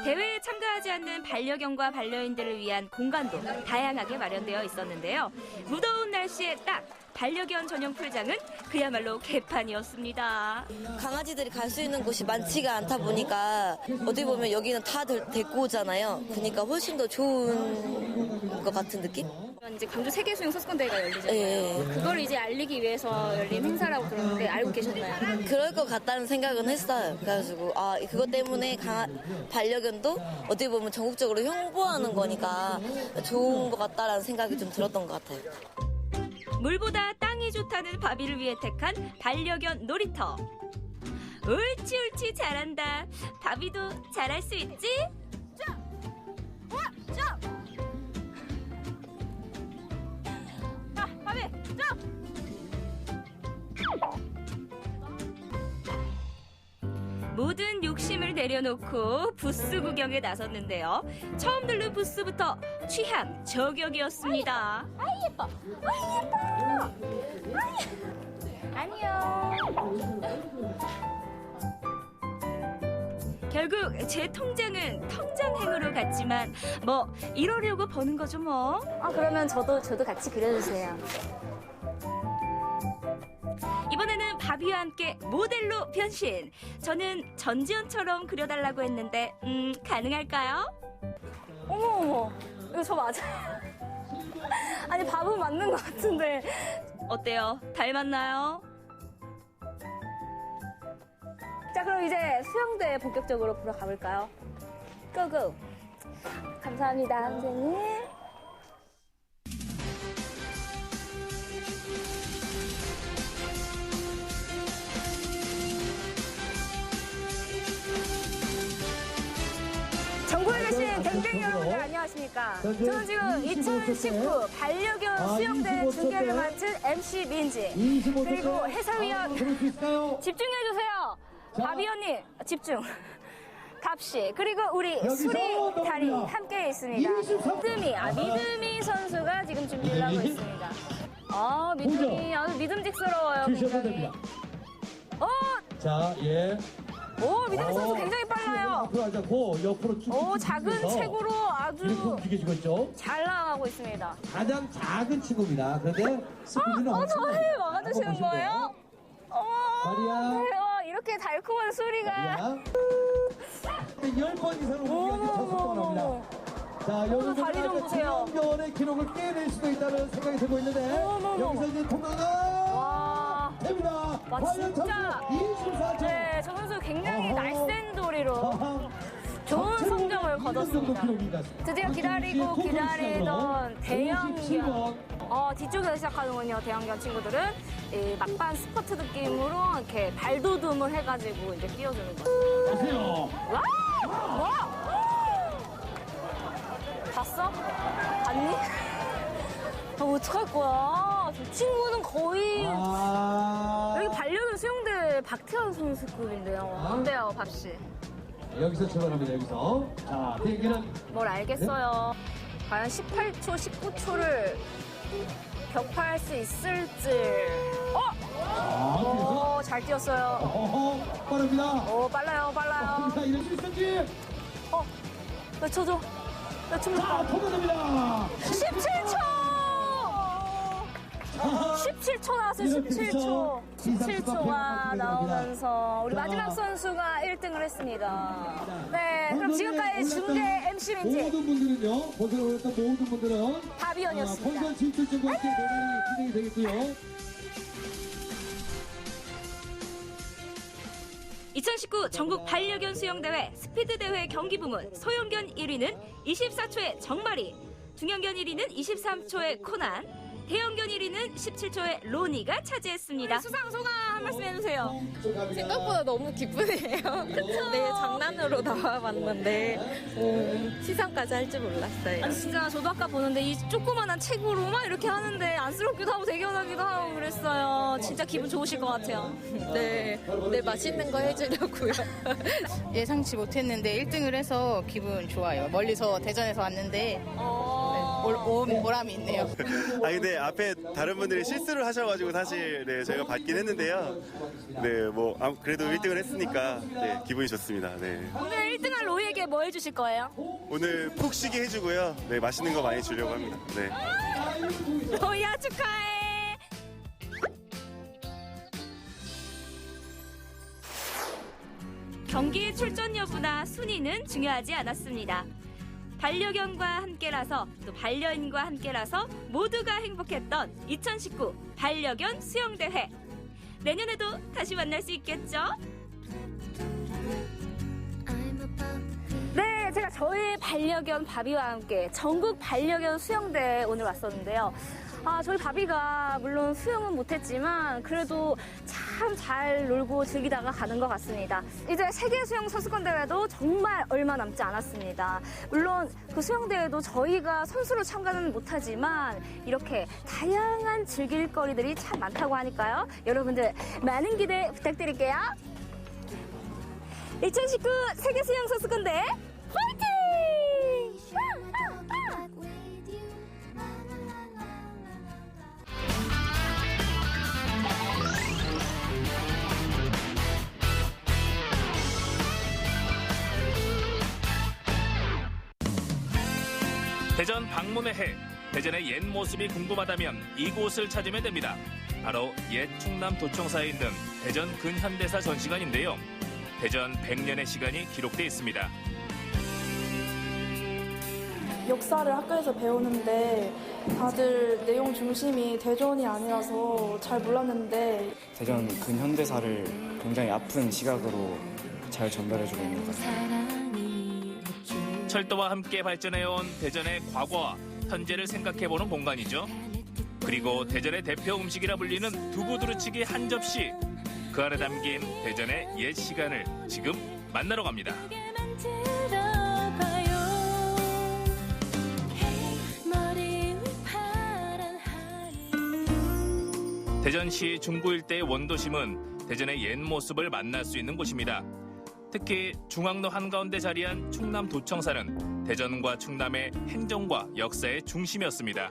Speaker 13: 대회에 참가하지 않는 반려견과 반려인들을 위한 공간도 다양하게 마련되어 있었는데요. 무더운 날씨에 딱 반려견 전용 풀장은 그야말로 개판이었습니다.
Speaker 21: 강아지들이 갈 수 있는 곳이 많지가 않다 보니까 어떻게 보면 여기는 다 데리고 오잖아요. 그러니까 훨씬 더 좋은 것 같은 느낌?
Speaker 19: 이제 광주 세계수영 선수권대회가 열리잖아요.
Speaker 21: 네.
Speaker 19: 그걸 이제 알리기 위해서 열린 행사라고 들었는데 알고 계셨나요?
Speaker 21: 그럴 것 같다는 생각은 했어요. 그래가지고 그것 때문에 반려견도 어떻게 보면 전국적으로 홍보하는 거니까 좋은 것 같다라는 생각이 좀 들었던 것 같아요.
Speaker 13: 물보다 땅이 좋다는 바비를 위해 택한 반려견 놀이터. 옳지 잘한다. 바비도 잘할 수 있지?
Speaker 19: 바비, 점!
Speaker 13: 모든 욕심을 내려놓고 부스 구경에 나섰는데요. 처음 들른 부스부터 취향 저격이었습니다.
Speaker 19: 아이 예뻐. 안녕.
Speaker 13: 결국 제 통장은 통장행으로 갔지만 뭐 이러려고 버는 거죠 뭐.
Speaker 19: 그러면 저도 같이 그려주세요.
Speaker 13: 이번에는 바비와 함께 모델로 변신. 저는 전지현처럼 그려달라고 했는데 가능할까요?
Speaker 19: 어머, 이거 저 맞아요? 아니 밥은 맞는 것 같은데.
Speaker 13: 어때요? 닮았나요?
Speaker 19: 자, 그럼 이제 수영대 본격적으로 보러 가볼까요? 고고. 감사합니다, 선생님. 전국에 계신 댕댕이 여러분들 안녕하십니까? 저는 지금 2019 반려견 수영대 중계를 맡은 MC 민지 그리고 해설위원 집중해주세요. 바비언님 집중. 갑씨 그리고 우리 수리 다리 함께 있습니다. 믿음이 선수가 지금 준비를 하고 있습니다. 믿음이 아주 믿음직스러워요. 굉장히.
Speaker 4: 자, 예.
Speaker 19: 오, 믿음이 선수 굉장히 빨라요.
Speaker 4: 앞으로 하자고 옆으로 쭉.
Speaker 19: 오, 작은 책으로 아주
Speaker 4: 움직여주고 있죠.
Speaker 19: 잘 나가고 있습니다.
Speaker 4: 가장 작은 친구입니다. 그런데 스피드는
Speaker 19: 저를 막아주시는 거예요?
Speaker 4: 다리야.
Speaker 19: 네, 이렇게 달콤한 소리가.
Speaker 4: 10번 이상 움직여야지 첫 속도가 나옵니다. 자,
Speaker 19: 다리 좀 보세요.
Speaker 4: 중견의 기록을 깨낼 수도 있다는 생각이 들고 있는데 여기서 이제 통과가 됩니다.
Speaker 19: 와, 진짜.
Speaker 4: 24초.
Speaker 19: 네, 저 선수 굉장히 날쌘 도리로 좋은 성적을 거뒀습니다. 드디어 기다리고 기다리던 대형견. 뒤쪽에서 시작하는군요. 대형견 친구들은 이 막반 스퍼트 느낌으로 이렇게 발도듬을 해가지고 이제 뛰어주는 거예요. 와! 봤어? 봤니? 어떡할 거야? 저 친구는 거의 여기 반려견 수영대 박태환 선수급인데요. 어때요, 밥씨?
Speaker 4: 여기서 출발합니다. 여기서. 자, 비행기는
Speaker 19: 뭘 알겠어요. 과연 18초, 19초를 격파할 수 있을지. 잘 뛰었어요.
Speaker 4: 빠릅니다.
Speaker 19: 빨라요.
Speaker 4: 자, 이럴 수 있을지.
Speaker 19: 몇 초죠? 몇 초입니까?
Speaker 4: 자, 통과됩니다.
Speaker 19: 17초! 17초 나왔어요, 17초. 17초가 나오면서 우리 마지막 선수가 1등을 했습니다. 네, 그럼 지금까지 중계 MC 민지.
Speaker 4: 모든 분들은요, 본선을 올렸던 모든 분들은
Speaker 19: 바비언이었습니다.
Speaker 4: 본선 진출전과 함께 대단히 진행이 되겠고요.
Speaker 13: 2019 전국 반려견 수영대회 스피드대회 경기 부문 소형견 1위는 24초의 정마리, 중형견 1위는 23초의 코난, 대형견 1위는 17초의 로니가 차지했습니다. 수상 소감 한 말씀 해주세요.
Speaker 10: 생각보다 너무 기쁘네요. 네, 장난으로 나와봤는데 시상까지 할 줄 몰랐어요.
Speaker 19: 아니 진짜 저도 아까 보는데 이 조그만한 책으로 막 이렇게 하는데 안쓰럽기도 하고 대견하기도 하고 그랬어요. 진짜 기분 좋으실 것 같아요.
Speaker 10: 네, 맛있는 거 해주려고요.
Speaker 3: 예상치 못했는데 1등을 해서 기분 좋아요. 멀리서 대전에서 왔는데 온 보람이 있네요.
Speaker 22: 근데 앞에 다른 분들이 실수를 하셔가지고 사실 네, 저희가 받긴 했는데요. 네, 뭐 그래도 1등을 했으니까 네, 기분이 좋습니다. 네.
Speaker 19: 오늘 1등한 로이에게 뭐 해주실 거예요?
Speaker 22: 오늘 푹 쉬게 해주고요. 네, 맛있는 거 많이 주려고 합니다. 네.
Speaker 19: 로이야 축하해.
Speaker 13: 경기의 출전 여부나 순위는 중요하지 않았습니다. 반려견과 함께라서 또 반려인과 함께라서 모두가 행복했던 2019 반려견 수영대회. 내년에도 다시 만날 수 있겠죠?
Speaker 19: 네, 제가 저희 반려견 바비와 함께 전국 반려견 수영대회 오늘 왔었는데요. 저희 바비가 물론 수영은 못했지만 그래도 잘 참 잘 놀고 즐기다가 가는 것 같습니다. 이제 세계 수영 선수권 대회도 정말 얼마 남지 않았습니다. 물론 그 수영 대회도 저희가 선수로 참가는 못하지만 이렇게 다양한 즐길 거리들이 참 많다고 하니까요. 여러분들 많은 기대 부탁드릴게요. 2019 세계 수영 선수권 대회 파이팅!
Speaker 2: 대전 방문의 해, 대전의 옛 모습이 궁금하다면 이곳을 찾으면 됩니다. 바로 옛 충남 도청사에 있는 대전 근현대사 전시관인데요. 대전 100년의 시간이 기록돼 있습니다.
Speaker 7: 역사를 학교에서 배우는데 다들 내용 중심이 대전이 아니라서 잘 몰랐는데
Speaker 23: 대전 근현대사를 굉장히 아픈 시각으로 잘 전달해주고 있는 것 같아요.
Speaker 2: 철도와 함께 발전해온 대전의 과거와 현재를 생각해보는 공간이죠. 그리고 대전의 대표 음식이라 불리는 두부두루치기 한 접시. 그 안에 담긴 대전의 옛 시간을 지금 만나러 갑니다. 대전시 중구 일대의 원도심은 대전의 옛 모습을 만날 수 있는 곳입니다. 특히 중앙로 한가운데 자리한 충남 도청사는 대전과 충남의 행정과 역사의 중심이었습니다.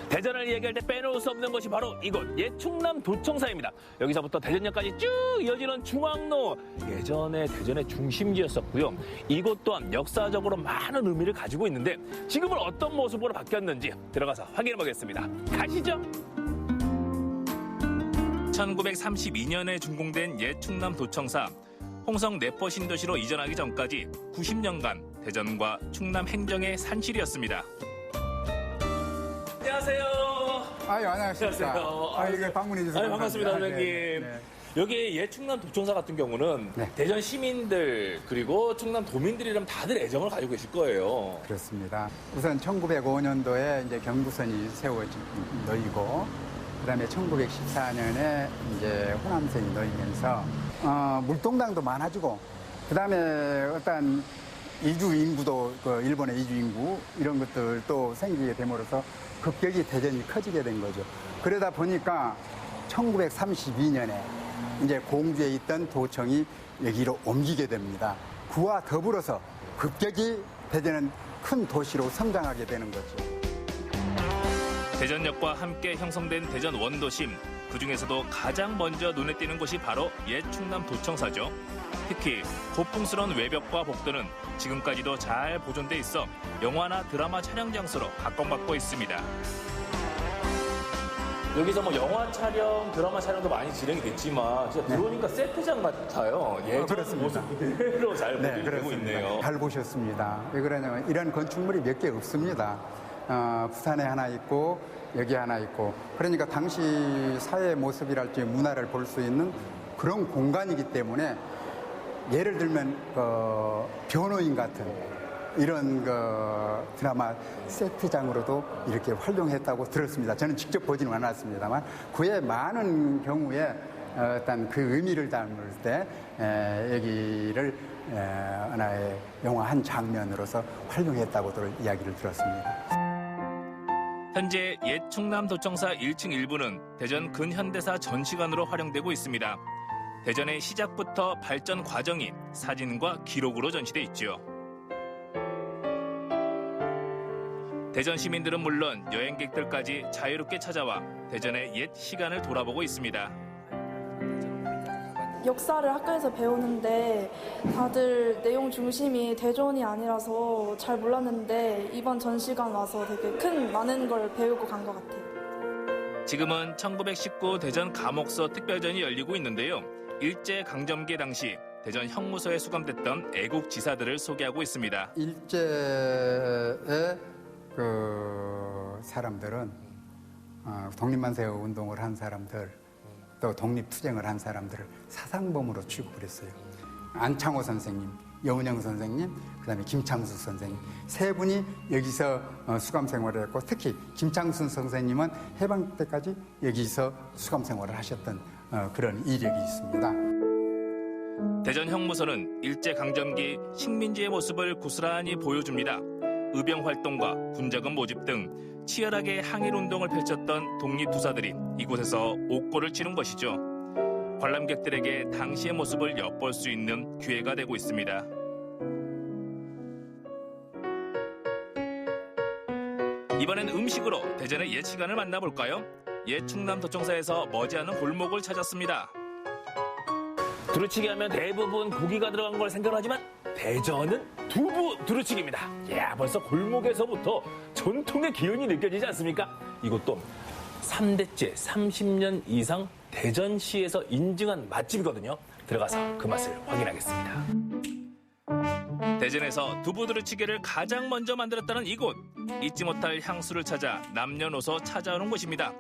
Speaker 24: 대전을 얘기할 때 빼놓을 수 없는 것이 바로 이곳 옛 충남 도청사입니다. 여기서부터 대전역까지 쭉 이어지는 중앙로, 예전에 대전의 중심지였었고요. 이곳 또한 역사적으로 많은 의미를 가지고 있는데 지금은 어떤 모습으로 바뀌었는지 들어가서 확인해 보겠습니다. 가시죠.
Speaker 2: 1932년에 준공된 옛 충남 도청사. 홍성 내포 신도시로 이전하기 전까지 90년간 대전과 충남 행정의 산실이었습니다. 안녕하세요.
Speaker 25: 안녕하십니까. 이게 방문해 주셔서
Speaker 2: 반갑습니다, 선생님.
Speaker 25: 네.
Speaker 2: 여기 옛 충남 도청사 같은 경우는 대전 시민들 그리고 충남 도민들이라면 다들 애정을 가지고 계실 거예요.
Speaker 25: 그렇습니다. 우선 1905년도에 이제 경부선이 세워진 놓이고, 그다음에 1914년에 이제 호남선이 놓이면서 물동당도 많아지고, 그다음에 어떤 이주 인구도 일본의 이주 인구 이런 것들도 생기게 됨으로써 급격히 대전이 커지게 된 거죠. 그러다 보니까 1932년에 이제 공주에 있던 도청이 여기로 옮기게 됩니다. 그와 더불어서 급격히 대전은 큰 도시로 성장하게 되는 거죠.
Speaker 2: 대전역과 함께 형성된 대전 원도심. 그중에서도 가장 먼저 눈에 띄는 곳이 바로 옛 충남 도청사죠. 특히 고풍스러운 외벽과 복도는 지금까지도 잘 보존돼 있어 영화나 드라마 촬영 장소로 각광받고 있습니다.
Speaker 24: 여기서 뭐 영화 촬영, 드라마 촬영도 많이 진행이 됐지만 진짜 들어오니까 세트장 같아요. 예전 모습 그대로 잘 보존되고 있네요.
Speaker 25: 잘 보셨습니다. 왜 그러냐면 이런 건축물이 몇 개 없습니다. 부산에 하나 있고 여기 하나 있고, 그러니까 당시 사회의 모습이랄지 문화를 볼 수 있는 그런 공간이기 때문에, 예를 들면 변호인 같은 이런 드라마 세트장으로도 이렇게 활용했다고 들었습니다. 저는 직접 보지는 않았습니다만 그에 많은 경우에 어떤 그 의미를 담을 때 여기를 하나의 영화 한 장면으로서 활용했다고들 이야기를 들었습니다.
Speaker 2: 현재 옛 충남 도청사 1층 일부는 대전 근현대사 전시관으로 활용되고 있습니다. 대전의 시작부터 발전 과정이 사진과 기록으로 전시돼 있죠. 대전 시민들은 물론 여행객들까지 자유롭게 찾아와 대전의 옛 시간을 돌아보고 있습니다.
Speaker 7: 역사를 학교에서 배우는데 다들 내용 중심이 대전이 아니라서 잘 몰랐는데 이번 전시관 와서 되게 많은 걸 배우고 간 것 같아요.
Speaker 2: 지금은 1919 대전 감옥서 특별전이 열리고 있는데요. 일제강점기 당시 대전 형무소에 수감됐던 애국 지사들을 소개하고 있습니다.
Speaker 25: 일제의 사람들은 독립만세 운동을 한 사람들, 또 독립투쟁을 한 사람들을 사상범으로 취급을 했어요. 안창호 선생님, 여운형 선생님, 그다음에 김창수 선생님, 세 분이 여기서 수감 생활을 했고, 특히 김창수 선생님은 해방 때까지 여기서 수감 생활을 하셨던 그런 이력이 있습니다.
Speaker 2: 대전 형무소는 일제강점기 식민지의 모습을 고스란히 보여줍니다. 의병활동과 군자금 모집 등 치열하게 항일운동을 펼쳤던 독립투사들이 이곳에서 옥고를 치른 것이죠. 관람객들에게 당시의 모습을 엿볼 수 있는 기회가 되고 있습니다. 이번엔 음식으로 대전의 옛 시간을 만나볼까요? 옛 충남도청사에서 머지않은 골목을 찾았습니다.
Speaker 24: 두루치기 하면 대부분 고기가 들어간 걸 생각하지만 대전은 두부 두루치기입니다. 야, 벌써 골목에서부터 전통의 기운이 느껴지지 않습니까? 이것도 3대째 30년 이상 대전시에서 인증한 맛집이거든요. 들어가서 그 맛을 확인하겠습니다.
Speaker 2: 대전에서 두부 두루치기를 가장 먼저 만들었다는 이곳. 잊지 못할 향수를 찾아 남녀노소 찾아오는 곳입니다.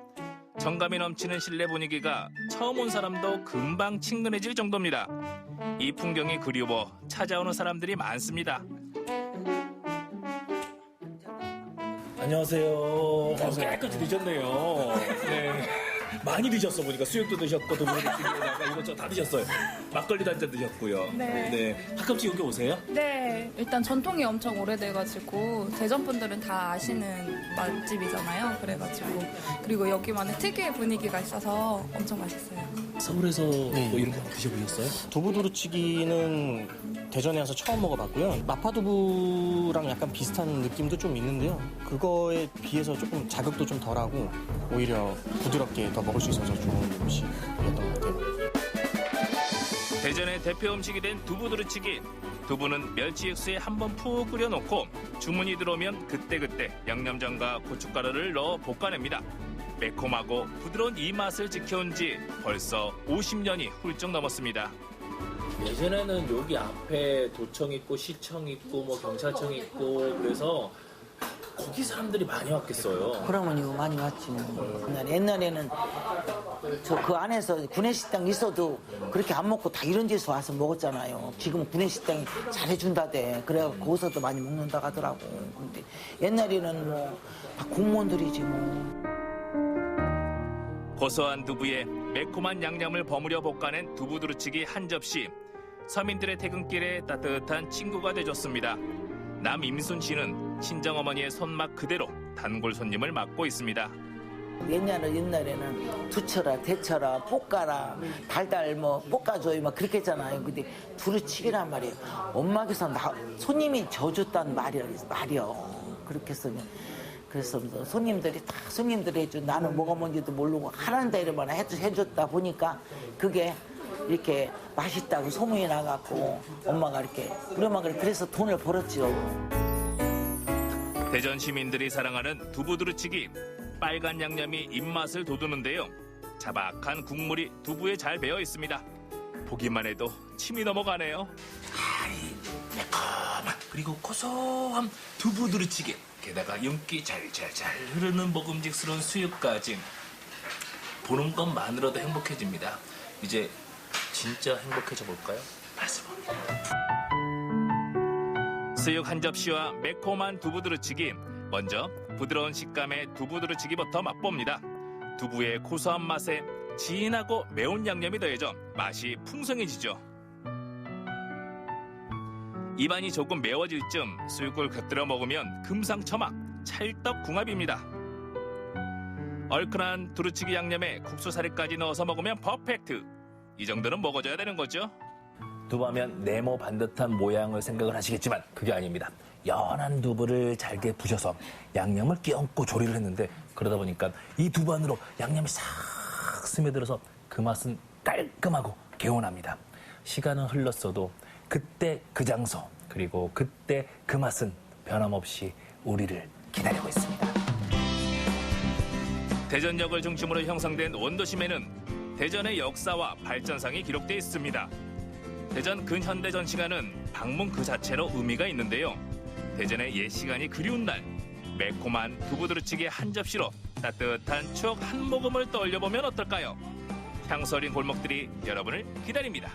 Speaker 2: 정감이 넘치는 실내 분위기가 처음 온 사람도 금방 친근해질 정도입니다. 이 풍경이 그리워 찾아오는 사람들이 많습니다.
Speaker 24: 안녕하세요. 깨끗이 드셨네요. 네. 많이 드셨어 보니까 수육도 드셨고 두부두루치기에다가 이것저것 다 드셨어요. 막걸리도 한 잔 드셨고요.
Speaker 5: 네.
Speaker 24: 가끔씩 여기 오세요?
Speaker 5: 네, 일단 전통이 엄청 오래돼가지고 대전 분들은 다 아시는 맛집이잖아요. 그래가지고 그리고 여기만의 특유의 분위기가 있어서 엄청 맛있어요.
Speaker 24: 서울에서 뭐 이런 거 드셔보셨어요?
Speaker 6: 두부두루치기는 대전에 와서 처음 먹어봤고요. 마파두부랑 약간 비슷한 느낌도 좀 있는데요. 그거에 비해서 조금 자극도 좀 덜하고 오히려 부드럽게 더 먹을 수 있어서 좋은 음식이었던 것 같아요.
Speaker 2: 대전의 대표 음식이 된 두부 두루치기. 두부는 멸치 육수에 한번 푹 끓여놓고 주문이 들어오면 그때그때 양념장과 고춧가루를 넣어 볶아냅니다. 매콤하고 부드러운 이 맛을 지켜온 지 벌써 50년이 훌쩍 넘었습니다.
Speaker 24: 예전에는 여기 앞에 도청 있고 시청 있고 뭐 경찰청 있고 그래서 거기 사람들이 많이 왔겠어요.
Speaker 8: 그러면 많이 왔지. 옛날에는 저 그 안에서 구내식당 있어도 그렇게 안 먹고 다 이런 데서 와서 먹었잖아요. 지금 구내식당이 잘해준다대. 그래갖고 거기서도 많이 먹는다 하더라고. 근데 옛날에는 뭐 다 공무원들이지 뭐.
Speaker 2: 고소한 두부에 매콤한 양념을 버무려 볶아낸 두부 두루치기 한 접시. 서민들의 퇴근길에 따뜻한 친구가 돼줬습니다. 남임순 씨는 친정어머니의 손맛 그대로 단골 손님을 맡고 있습니다.
Speaker 8: 옛날에는 두쳐라, 데쳐라, 볶아라, 달달 뭐 볶아줘요 막 그렇게 했잖아요. 근데 두루치기란 말이에요. 엄마께서 손님이 져줬다는 말이요. 그렇게 해서 그래서 손님들이 해줘. 나는 뭐가 뭔지도 모르고 하라는 대로만 해줬다 보니까 그게 이렇게 맛있다고 소문이 나갖고 엄마가 이렇게 우리 엄마가 그래서 돈을 벌었지요.
Speaker 2: 대전 시민들이 사랑하는 두부 두루치기. 빨간 양념이 입맛을 돋우는데요. 자박한 국물이 두부에 잘 배어 있습니다. 보기만 해도 침이 넘어가네요.
Speaker 24: 매콤한 그리고 고소한 두부 두루치기. 게다가 윤기 잘잘잘 흐르는 먹음직스러운 수육까지. 보는 것만으로도 행복해집니다. 이제 진짜 행복해져 볼까요? 말씀합니다.
Speaker 2: 수육 한 접시와 매콤한 두부 두루치기. 먼저 부드러운 식감의 두부 두루치기부터 맛봅니다. 두부의 고소한 맛에 진하고 매운 양념이 더해져 맛이 풍성해지죠. 입안이 조금 매워질 쯤 수육을 곁들여 먹으면 금상첨화 찰떡궁합입니다. 얼큰한 두루치기 양념에 국수사리까지 넣어서 먹으면 퍼펙트. 이 정도는 먹어줘야 되는 거죠.
Speaker 24: 두부하면 네모 반듯한 모양을 생각을 하시겠지만 그게 아닙니다. 연한 두부를 잘게 부셔서 양념을 끼얹고 조리를 했는데 그러다 보니까 이 두부 안으로 양념이 싹 스며들어서 그 맛은 깔끔하고 개운합니다. 시간은 흘렀어도 그때 그 장소 그리고 그때 그 맛은 변함없이 우리를 기다리고 있습니다.
Speaker 2: 대전역을 중심으로 형성된 원도심에는 대전의 역사와 발전상이 기록되어 있습니다. 대전 근현대 전시관은 방문 그 자체로 의미가 있는데요. 대전의 옛 시간이 그리운 날, 매콤한 두부 두루치기 한 접시로 따뜻한 추억 한 모금을 떠올려보면 어떨까요? 향수 어린 골목들이 여러분을 기다립니다.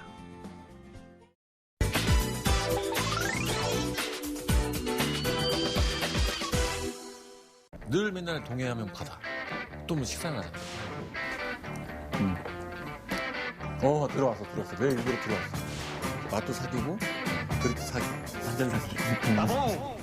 Speaker 15: 늘 맨날 동해하면 바다. 또 뭐 식사는 안 해.
Speaker 1: 들어왔어. 내 일부러 들어왔어. 맛도 사귀고, 그릇도 사귀. 완전 사귀. 나봉!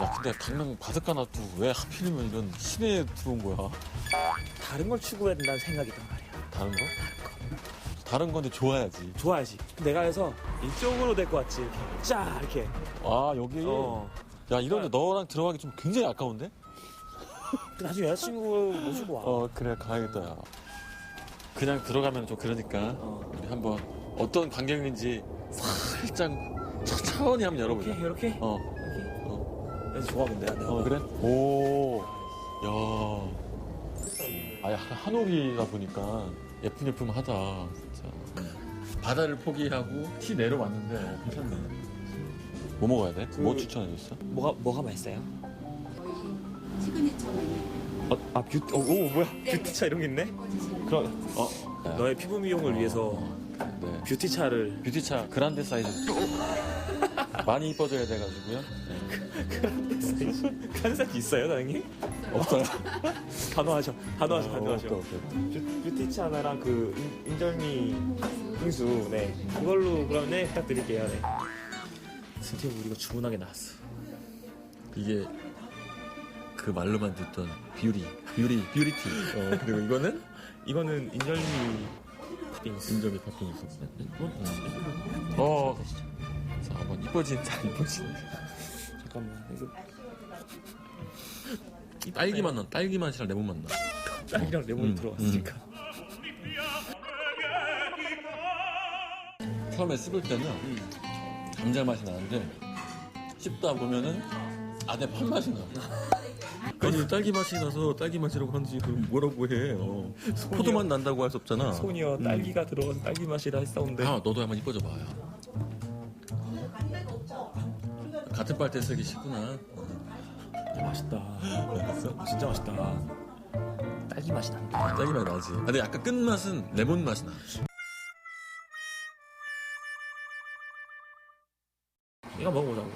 Speaker 1: 야, 근데 강릉 바닷가 놔두고 왜 하필이면 이런 시내에 들어온 거야?
Speaker 6: 다른 걸 추구해야 된다는 생각이단 말이야.
Speaker 1: 다른 거? 다른 건데 좋아야지.
Speaker 6: 좋아야지. 내가 해서 이쪽으로 될 것 같지. 이렇게. 짜 이렇게.
Speaker 1: 아, 여기? 야, 이런데 너랑 들어가기 좀 굉장히 아까운데?
Speaker 6: 나중에 여자친구 모시고 와.
Speaker 1: 그래, 가야겠다, 야. 그냥 들어가면 좀 그러니까 우리 한번 어떤 광경인지 살짝 천천히 한번 열어보자.
Speaker 6: 이렇게? 여자 좋아, 근데.
Speaker 1: 그래? 오, 야. 아, 약간 한옥이다 보니까 예품하다, 진짜. 바다를 포기하고 티 내려왔는데 괜찮네. 뭐 먹어야 돼? 뭐 추천해줬어?
Speaker 6: 뭐가 맛있어요?
Speaker 9: 시그니처 메뉴.
Speaker 6: 뭐야? 뷰티차 이런 게 있네? 그럼, 너의 피부 미용을 위해서
Speaker 1: 네.
Speaker 6: 뷰티차
Speaker 1: 그란데 사이즈. 많이 이뻐져야 돼가지고요.
Speaker 6: 그란데 사이즈. 그란데 사이즈 있어요, 사장님?
Speaker 1: 없어요.
Speaker 6: 단호하셔.
Speaker 1: 오케이.
Speaker 6: 뷰티차 하나랑 그 인절미 빙수, 네. 그걸로 그럼 네, 부탁드릴게요, 네. 드디어 우리가 주문하게 나왔어.
Speaker 1: 이게 그 말로만 듣던 뷰리티. 그리고
Speaker 6: 이거는 인절미 팥빙수.
Speaker 1: 인절미 팥빙수. 자, 한번 이뻐진.
Speaker 6: 잠깐만, 이거.
Speaker 1: 딸기 맛이랑 레몬 맛 나.
Speaker 6: 딸기랑 레몬이 들어왔으니까.
Speaker 1: 처음에 씹을 때는 감자 맛이 나는데 씹다 보면은 안에 팥 맛이 나. 아니, 딸기 맛이 나서 딸기 맛이라고 하는지 그럼 뭐라고 해. 포도 맛 난다고 할 수 없잖아.
Speaker 6: 손이요, 딸기가 들어가서 딸기 맛이라 했었는데.
Speaker 1: 너도 한번 이뻐져 봐요. 같은 빨대 쓰기 쉽구나.
Speaker 6: 맛있다. 진짜 맛있다. 딸기 맛이 난다.
Speaker 1: 딸기 맛이 나지. 근데 약간 끝맛은 레몬 맛이 나.
Speaker 6: 이거 먹어보자고.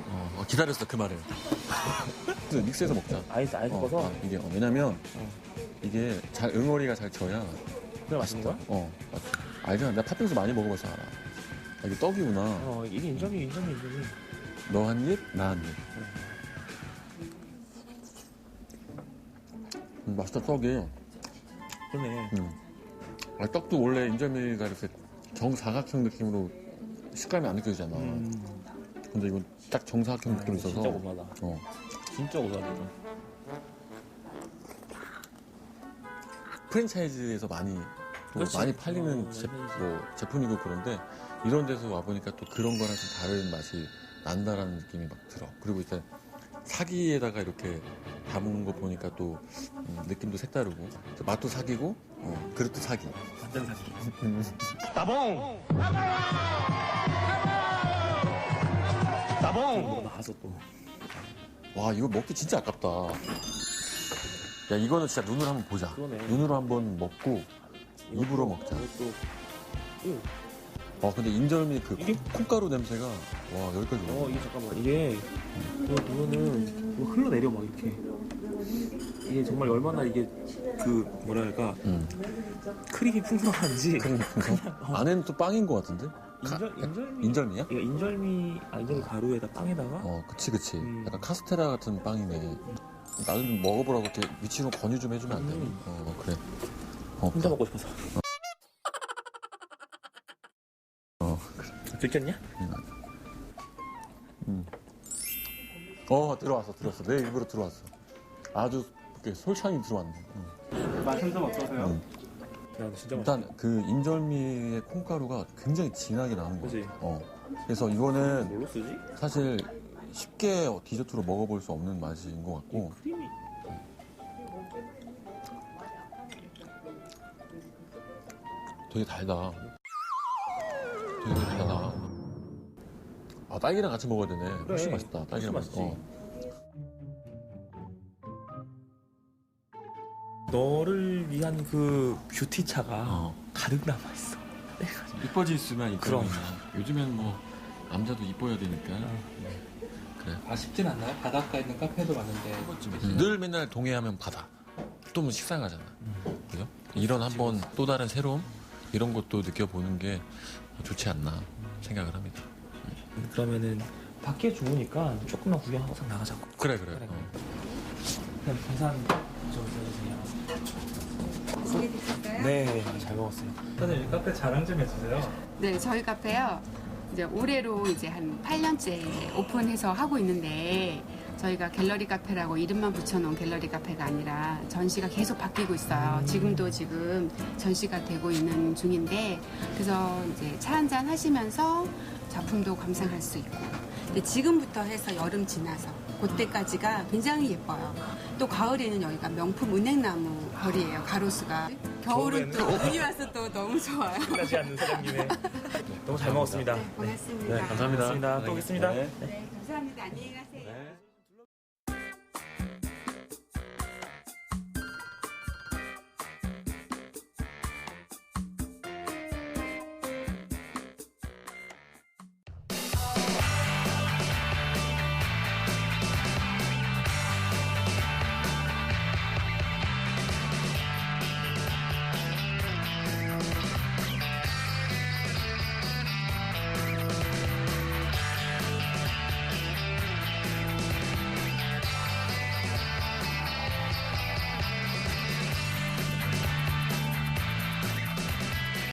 Speaker 1: 기다렸어, 그 말을. 그래서 믹스해서 먹자.
Speaker 6: 아이스 섞어서?
Speaker 1: 이게, 왜냐면, 이게 응어리가 잘 져야.
Speaker 6: 그래, 맛있는 거야?
Speaker 1: 알잖아. 내가 팥빙수 많이 먹어봐서 알아. 이게 떡이구나.
Speaker 6: 이게 인절미.
Speaker 1: 너 한 입, 나 한 입. 맛있다, 떡이.
Speaker 6: 그러네.
Speaker 1: 떡도 원래 인절미가 이렇게 정사각형 느낌으로 식감이 안 느껴지잖아. 근데 이건 딱 정사각형 느낌이 있어서.
Speaker 6: 진짜 고소하다. 진짜 고소하다.
Speaker 1: 프랜차이즈에서 많이 팔리는 제품이고 그런데 이런 데서 와보니까 또 그런 거랑 좀 다른 맛이 난다라는 느낌이 막 들어. 그리고 이제 사기에다가 이렇게 담은 거 보니까 또 느낌도 색다르고 맛도 사기고 그릇도 사기.
Speaker 6: 완전 사기.
Speaker 1: 따봉!
Speaker 6: 나와서 또.
Speaker 1: 와, 이거 먹기 진짜 아깝다. 야, 이거는 진짜 눈으로 한번 보자.
Speaker 6: 그러네.
Speaker 1: 눈으로 한번 먹고 입으로 먹자. 근데 인절미 그 콩가루 냄새가 와, 여기까지 올라.
Speaker 6: 이게 잠깐만. 이게 이거 보면은 이거 흘러내려 막 이렇게. 이게 정말 얼마나 이게 그 뭐랄까 크림이 풍성한지.
Speaker 1: 안에는 또 빵인 것 같은데? 인절미야?
Speaker 6: 이거 인절미 가루에다 빵에다가.
Speaker 1: 그치. 약간 카스테라 같은 빵이네. 나도 좀 먹어보라고 이렇게 위치로 권유 좀 해주면 안 되니? 그래.
Speaker 6: 혼자 먹고 싶어서.
Speaker 1: 그래.
Speaker 6: 들켰냐?
Speaker 1: 들어왔어. 내 입으로 들어왔어. 아주 이렇게 솔찬히 들어왔네.
Speaker 6: 맛은 좀 어떠세요?
Speaker 1: 일단 그 인절미의 콩가루가 굉장히 진하게 나는 거야.
Speaker 6: 그치?
Speaker 1: 그래서 이거는
Speaker 6: 뭘로 쓰지?
Speaker 1: 사실 쉽게 디저트로 먹어볼 수 없는 맛인 것 같고. 되게 달다. 딸기랑 같이 먹어야 되네. 훨씬 맛있다. 딸기랑 맛있지.
Speaker 6: 너를 위한 그 뷰티차가 가득 남아있어.
Speaker 1: 이뻐질 수만 있고.
Speaker 11: 그럼.
Speaker 1: 요즘엔 뭐 남자도 이뻐야 되니까. 그래.
Speaker 11: 아쉽진 않나요? 바닷가에 있는 카페도 많은데.
Speaker 1: 늘 맨날 동해하면 바다. 또 뭐 식상하잖아. 그죠? 이런 한번 또 다른 새로움 이런 것도 느껴보는 게 좋지 않나 생각을 합니다.
Speaker 11: 그러면은 밖에 좋으니까 조금만 구경하고 나가자고.
Speaker 1: 그래.
Speaker 11: 그냥 계산 좀 해주세요. 네, 잘 먹었어요. 선생님 카페 자랑 좀 해주세요.
Speaker 12: 네, 저희 카페요. 이제 올해로 이제 한 8년째 오픈해서 하고 있는데 저희가 갤러리 카페라고 이름만 붙여놓은 갤러리 카페가 아니라 전시가 계속 바뀌고 있어요. 지금도 전시가 되고 있는 중인데 그래서 이제 차 한잔 하시면서 작품도 감상할 수 있고 근데 지금부터 해서 여름 지나서 그때까지가 굉장히 예뻐요. 또 가을에는 여기가 명품 은행나무 거리예요. 가로수가. 겨울은 또 눈이 와서 또 너무 좋아요.
Speaker 11: 끝나지 않는 사장님의 너무 잘 먹었습니다.
Speaker 12: 네, 고맙습니다.
Speaker 11: 네, 감사합니다. 또 오겠습니다.
Speaker 12: 네, 감사합니다. 안녕히 가세요.